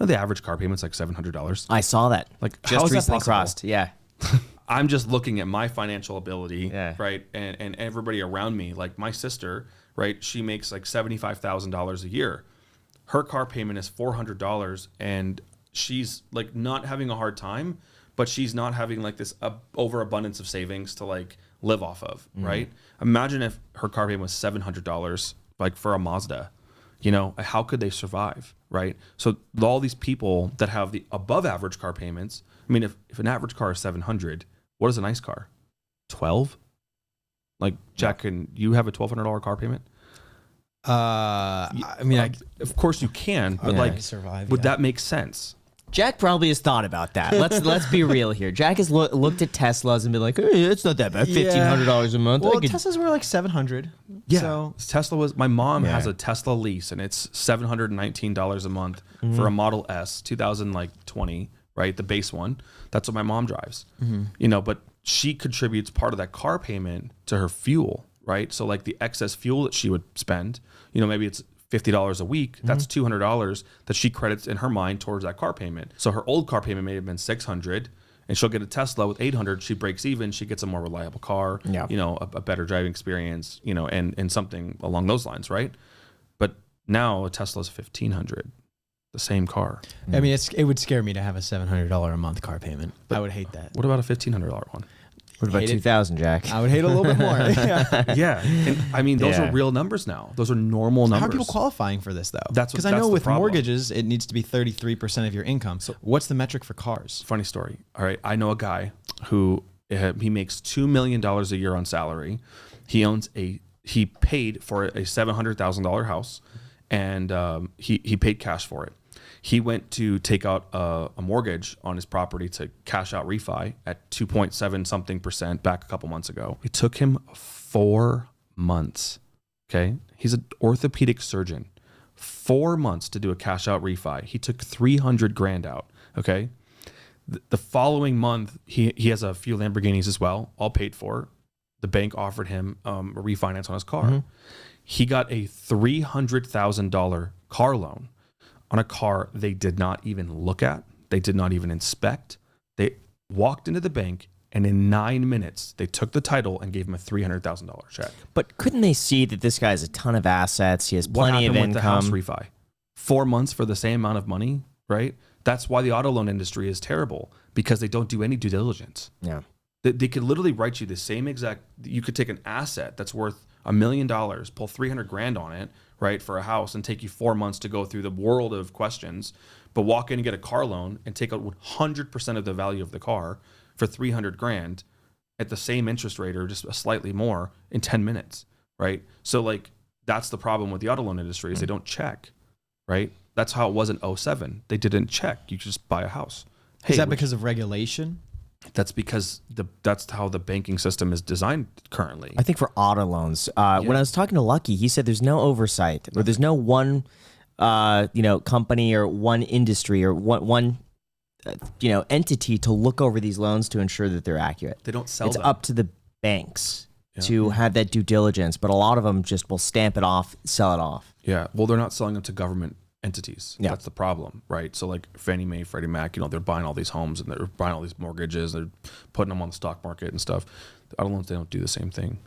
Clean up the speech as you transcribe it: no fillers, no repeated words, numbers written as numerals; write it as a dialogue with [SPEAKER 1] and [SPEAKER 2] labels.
[SPEAKER 1] the average car payment's like $700.
[SPEAKER 2] I saw that.
[SPEAKER 1] Like,
[SPEAKER 2] just
[SPEAKER 1] how is that
[SPEAKER 2] recently
[SPEAKER 1] possible?
[SPEAKER 2] crossed. Yeah.
[SPEAKER 1] I'm just looking at my financial ability,
[SPEAKER 2] Yeah.
[SPEAKER 1] right? And everybody around me, like my sister, right? She makes like $75,000 a year. Her car payment is $400, and she's like not having a hard time, but she's not having like this overabundance of savings to like live off of, right? Imagine if her car payment was $700, like for a Mazda, you know, how could they survive, right? So all these people that have the above average car payments, I mean, if an average car is 700, what is a nice car? 12? Like, Jack, can you have a $1,200 car payment?
[SPEAKER 3] I mean,
[SPEAKER 1] of course you can, but like,
[SPEAKER 3] survive,
[SPEAKER 1] would that make sense?
[SPEAKER 2] Jack probably has thought about that. Let's be real here. Jack has looked at Teslas and been like, hey, it's not that bad. $1,500 a month.
[SPEAKER 3] Well, Teslas were like 700.
[SPEAKER 1] Yeah.
[SPEAKER 3] So
[SPEAKER 1] Tesla was, my mom has a Tesla lease, and it's $719 a month for a Model S, 2020, right? The base one. That's what my mom drives. You know, but she contributes part of that car payment to her fuel, right? So like the excess fuel that she would spend, you know, maybe it's $50 a week. That's $200 that she credits in her mind towards that car payment. So her old car payment may have been $600, and she'll get a Tesla with $800. She breaks even. She gets a more reliable car, you know, a better driving experience, you know, and something along those lines, right? But now a Tesla is $1,500, the same car.
[SPEAKER 3] I mean, it would scare me to have a $700 a month car payment. I would hate that.
[SPEAKER 1] What about a $1,500 one?
[SPEAKER 2] What about 2,000, Jack?
[SPEAKER 3] I would hate a little bit more. Yeah.
[SPEAKER 1] Yeah. And I mean, those are real numbers now. Those are normal numbers.
[SPEAKER 3] How are people qualifying for this, though?
[SPEAKER 1] That's
[SPEAKER 3] because I know
[SPEAKER 1] the
[SPEAKER 3] with
[SPEAKER 1] problem.
[SPEAKER 3] mortgages, it needs to be 33% of your income. So what's the metric for cars?
[SPEAKER 1] Funny story. All right. I know a guy who he makes $2 million a year on salary. He paid for a $700,000 house, and he paid cash for it. He went to take out a mortgage on his property to cash out refi at 2.7 something percent back a couple months ago. It took him 4 months. Okay. He's an orthopedic surgeon. 4 months to do a cash out refi. He took 300 grand out. Okay. The following month, he has a few Lamborghinis as well, all paid for. The bank offered him a refinance on his car. He got a $300,000 car loan on a car they did not even look at. They did not even inspect. They walked into the bank, and in 9 minutes, they took the title and gave him a $300,000 check.
[SPEAKER 2] But couldn't they see that this guy has a ton of assets? He has plenty of income.
[SPEAKER 1] With the house refi? 4 months for the same amount of money, right? That's why the auto loan industry is terrible, because they don't do any due diligence.
[SPEAKER 2] Yeah.
[SPEAKER 1] They could literally write you the same exact, you could take an asset that's worth $1 million, pull 300 grand on it, right, for a house, and take you 4 months to go through the world of questions, but walk in and get a car loan and take out 100% of the value of the car for 300 grand at the same interest rate or just slightly more in 10 minutes, right? So like, that's the problem with the auto loan industry is they don't check, right? That's how it was in 2007. They didn't check. You just buy a house. Hey,
[SPEAKER 3] Is that because of regulation?
[SPEAKER 1] That's because that's how the banking system is designed currently.
[SPEAKER 2] I think for auto loans, when I was talking to Lucky, he said there's no oversight, or there's no one, company or one industry or one entity to look over these loans to ensure that they're accurate.
[SPEAKER 1] They don't sell
[SPEAKER 2] It's
[SPEAKER 1] them.
[SPEAKER 2] up to the banks to have that due diligence, but a lot of them just will stamp it off, sell it off.
[SPEAKER 1] Yeah. Well, they're not selling them to government entities.
[SPEAKER 2] Yeah.
[SPEAKER 1] That's the problem, right? So like Fannie Mae, Freddie Mac, they're buying all these homes and they're buying all these mortgages. They're putting them on the stock market and stuff. The auto loans, they don't do the same thing.